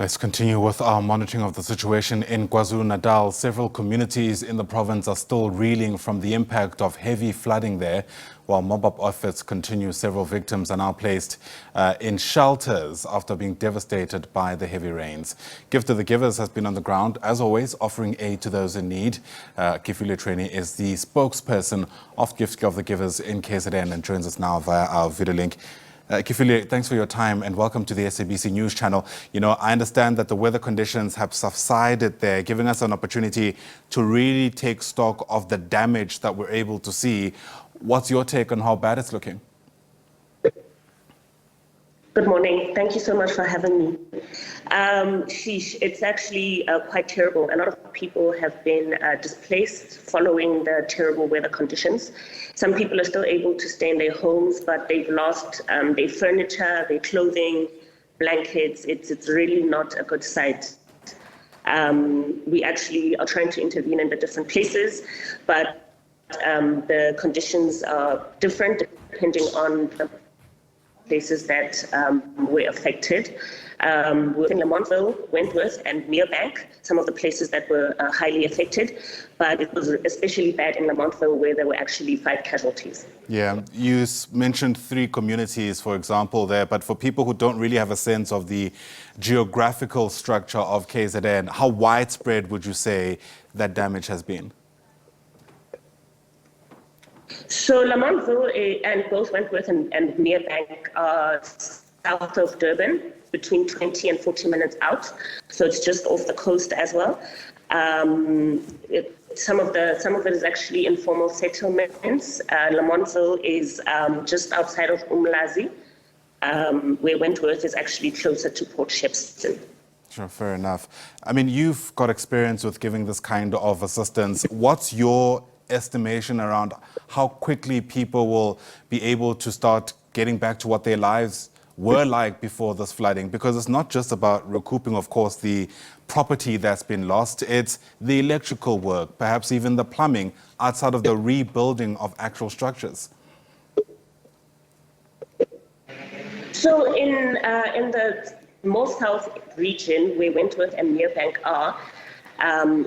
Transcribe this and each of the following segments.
Let's continue with our monitoring of the situation in KwaZulu-Natal. Several communities in the province are still reeling from the impact of heavy flooding there. While mop-up efforts continue, several victims are now placed in shelters after being devastated by the heavy rains. Gift of the Givers has been on the ground, as always, offering aid to those in need. Kefiloe Chuene is the spokesperson of Gift of the Givers in KZN and joins us now via our video link. Kefiloe, thanks for your time and welcome to the SABC News channel. You know, I understand that the weather conditions have subsided there, giving us an opportunity to really take stock of the damage that we're able to see. What's your take on how bad it's looking? Good morning. Thank you so much for having me. It's actually quite terrible. A lot of people have been displaced following the terrible weather conditions. Some people are still able to stay in their homes, but they've lost their furniture, their clothing, blankets. It's really not a good sight. We actually are trying to intervene in the different places, but the conditions are different depending on the places that were affected. Within Lamontville, Wentworth and Merebank, some of the places that were highly affected, but it was especially bad in Lamontville where there were actually 5 casualties. Yeah, you mentioned 3 communities, for example, there, but for people who don't really have a sense of the geographical structure of KZN, how widespread would you say that damage has been? So Lamontville and both Wentworth and Merebank are south of Durban, between 20 and 40 minutes out. So it's just off the coast as well. Some of it is actually informal settlements. Lamontville is just outside of Umlazi, where Wentworth is actually closer to Port Shepstone. Sure, fair enough. I mean, you've got experience with giving this kind of assistance. What's your estimation around how quickly people will be able to start getting back to what their lives were like before this flooding? Because it's not just about recouping, of course, the property that's been lost. It's the electrical work, perhaps even the plumbing, outside of the rebuilding of actual structures. So in the more south region, where Wentworth and Merebank are,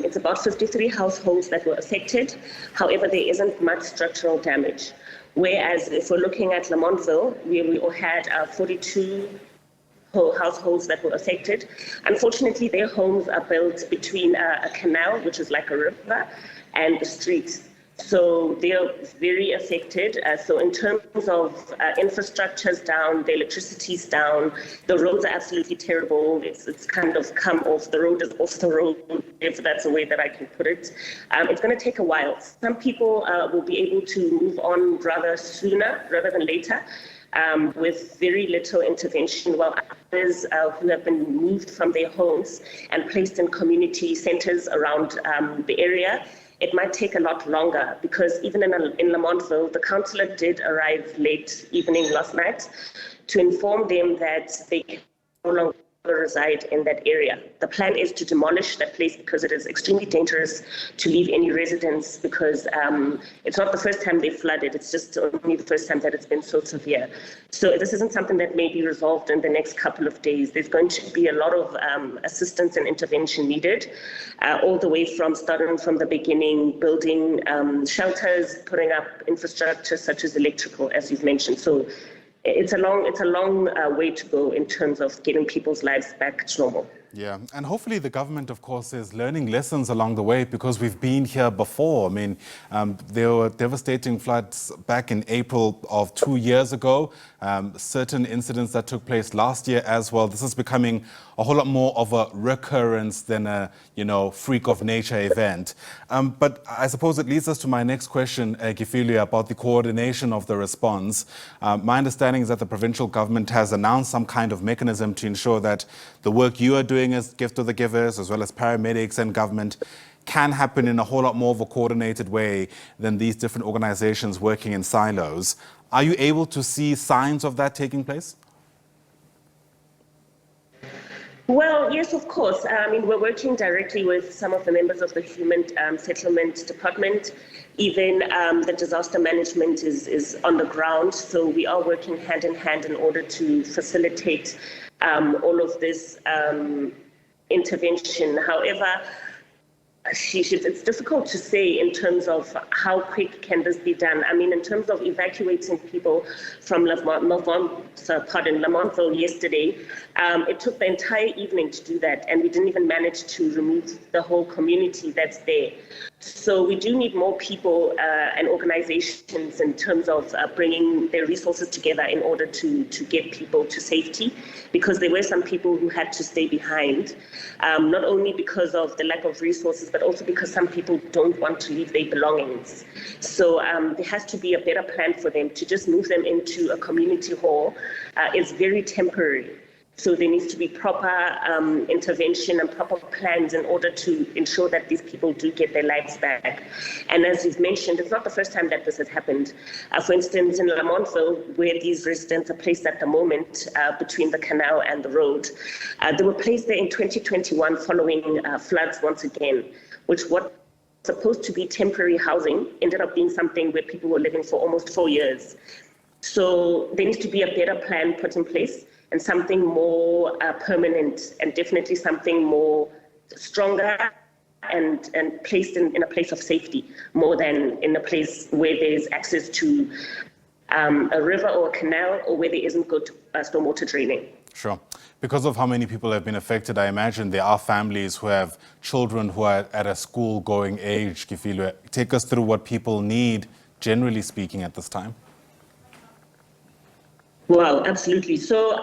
it's about 53 households that were affected. However, there isn't much structural damage. Whereas if we're looking at Lamontville, where we all had 42 households that were affected, unfortunately, their homes are built between a canal, which is like a river, and the streets. So they are very affected. So in terms of infrastructure's down, the electricity's down, the roads are absolutely terrible. It's kind of come off. The road is off the road, if that's a way that I can put it. It's going to take a while. Some people will be able to move on rather sooner rather than later, with very little intervention, while others who have been moved from their homes and placed in community centers around the area, it might take a lot longer, because even in Lamontville, the councillor did arrive late evening last night to inform them that they can no longer reside in that area. The plan is to demolish that place because it is extremely dangerous to leave any residents, because it's not the first time they flooded, it's just only the first time that it's been so severe. So this isn't something that may be resolved in the next couple of days. There's going to be a lot of assistance and intervention needed, all the way from starting from the beginning, building shelters, putting up infrastructure such as electrical, as you've mentioned. So it's a long way to go in terms of getting people's lives back to normal. Yeah, and hopefully the government, of course, is learning lessons along the way, because we've been here before. I mean, there were devastating floods back in April of 2 years ago, certain incidents that took place last year as well. This is becoming a whole lot more of a recurrence than a, freak of nature event. But I suppose it leads us to my next question, Kefiloe, about the coordination of the response. My understanding is that the provincial government has announced some kind of mechanism to ensure that the work you are doing as Gift of the Givers, as well as paramedics and government, can happen in a whole lot more of a coordinated way than these different organizations working in silos. Are you able to see signs of that taking place? Well, yes, of course. I mean, we're working directly with some of the members of the Human Settlement Department. Even the disaster management is on the ground. So we are working hand in hand in order to facilitate all of this intervention. However, it's difficult to say in terms of how quick can this be done. I mean, in terms of evacuating people from Lamontville yesterday, it took the entire evening to do that, and we didn't even manage to remove the whole community that's there. So we do need more people and organizations in terms of bringing their resources together in order to get people to safety, because there were some people who had to stay behind, not only because of the lack of resources, but also because some people don't want to leave their belongings. So there has to be a better plan for them. To just move them into a community hall is very temporary. So there needs to be proper intervention and proper plans in order to ensure that these people do get their lives back. And as you've mentioned, it's not the first time that this has happened. For instance, in Lamontville, where these residents are placed at the moment between the canal and the road, they were placed there in 2021 following floods once again, which what supposed to be temporary housing ended up being something where people were living for almost 4 years. So there needs to be a better plan put in place, and something more permanent, and definitely something more stronger and placed in a place of safety, more than in a place where there's access to a river or a canal, or where there isn't good stormwater draining. Sure. Because of how many people have been affected, I imagine there are families who have children who are at a school-going age. Kefiloe, take us through what people need, generally speaking, at this time. Well, absolutely. So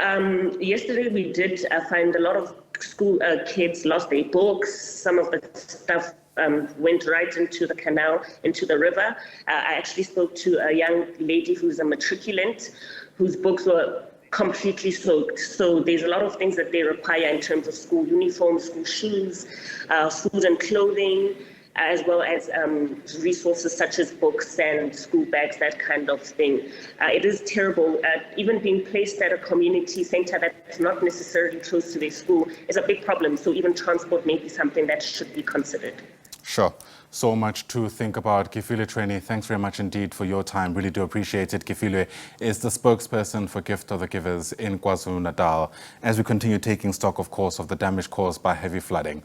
yesterday we did find a lot of school kids lost their books. Some of the stuff went right into the canal, into the river. I actually spoke to a young lady who's a matriculant, whose books were completely soaked. So there's a lot of things that they require in terms of school uniforms, school shoes, food and clothing, as well as resources such as books and school bags, that kind of thing. It is terrible. Even being placed at a community center that's not necessarily close to their school is a big problem. So even transport may be something that should be considered. Sure. So much to think about. Kefiloe Chuene, thanks very much indeed for your time. Really do appreciate it. Kefiloe is the spokesperson for Gift of the Givers in KwaZulu-Natal, as we continue taking stock, of course, of the damage caused by heavy flooding.